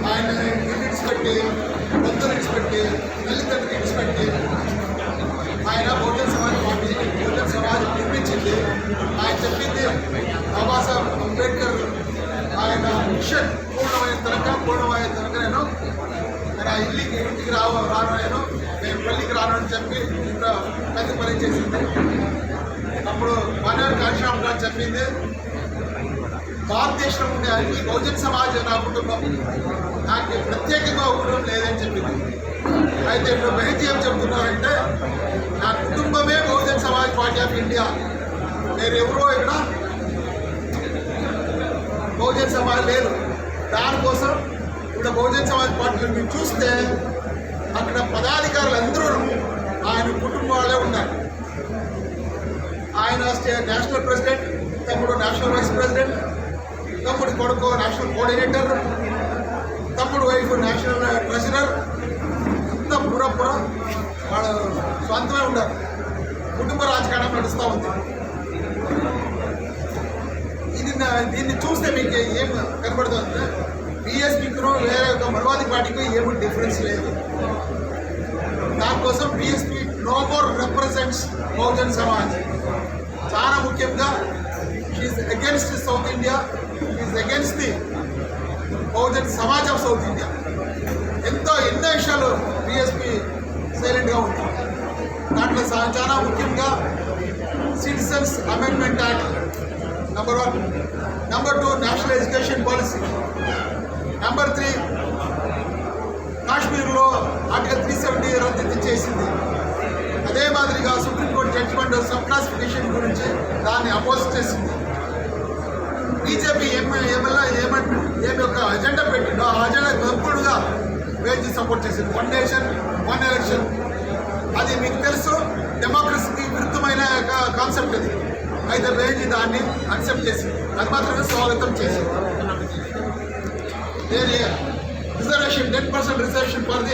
ఆయన విడిచిపెట్టి భక్తులు విడిచిపెట్టి తల్లిదండ్రులు విడిచిపెట్టి ఆయన బహుజన్ సమాజ్ పార్టీ బహుజన్ సమాజ్ నిర్మించింది. ఆయన చెప్పింది బాబాసాహెబ్ అంబేద్కర్ ఆయన మిషన్ పూర్ణమైన తనక నేను ఇంటికి రాను నేను పల్లికి రాను అని చెప్పి ఇంత పెద్ద పని చేసింది. అప్పుడు మనోహర్ కాళీశ్యామ్ గారు చెప్పింది భారతదేశంలో ఉండే అన్ని బహుజన్ సమాజ్ నా కుటుంబం, నాకు ప్రత్యేకంగా ఒక కుటుంబం లేదని చెప్పింది. అయితే ఇప్పుడు బెహజీ ఏం చెప్తున్నారంటే నా కుటుంబమే Bahujan Samaj party of India, మీరు ఎవరో ఇక్కడ బహుజన్ సమాజ్ లేదు. దానికోసం ఇప్పుడు బహుజన్ సమాజ్ పార్టీలో మీరు చూస్తే అక్కడ పదాధికారులు అందరూ ఆయన కుటుంబం వాళ్ళే ఉన్నారు. ఆయన నేషనల్ ప్రెసిడెంట్, తమ్ముడు నేషనల్ వైస్ ప్రెసిడెంట్, తమ్ముడి కొడుకు నేషనల్ కోఆర్డినేటర్, తమ్ముడు వైఫ్ నేషనల్ ట్రెజరర్, అంతా పుర వాళ్ళు స్వంతమే ఉన్నారు. కుటుంబ రాజకారణం నడుస్తూ ఉంది. దీన్ని చూస్తే మీకు ఏం కనబడుతుందంటే బీఎస్పీకి వేరే ఒక మరవాది పార్టీకి ఏమి డిఫరెన్స్ లేదు. దానికోసం BSP no more represents Bahujan Samaj. చాలా ముఖ్యంగా she's against South India, she's against the Bahujan Samaj of South India. ఎన్నో విషయాలు బీఎస్పీ సైలెంట్గా ఉంటాం. దాంట్లో చాలా ముఖ్యంగా citizens amendment act number 1, number 2 national education policy, number 3 కాశ్మీర్లో ఆర్టికల్ 370 రద్దు చేసింది. అదే మాదిరిగా సుప్రీంకోర్టు జడ్జిమెంట్ సబ్ క్లాసిఫికేషన్ గురించి దాన్ని అపోజ్ చేసింది. బీజేపీ ఏమి ఒక అజెండా పెట్టిందో ఆ అజెండా గొప్పగా వేచి సపోర్ట్ చేసింది. 1 నేషన్ 1 ఎలక్షన్, అది మీకు తెలుసు డెమోక్రసీకి విరుద్ధమైన కాన్సెప్ట్ అది. అయితే వేచి దాన్ని అక్సెప్ట్ చేసింది, అది మాత్రమే స్వాగతం చేసింది. Reservation 10% reservation for the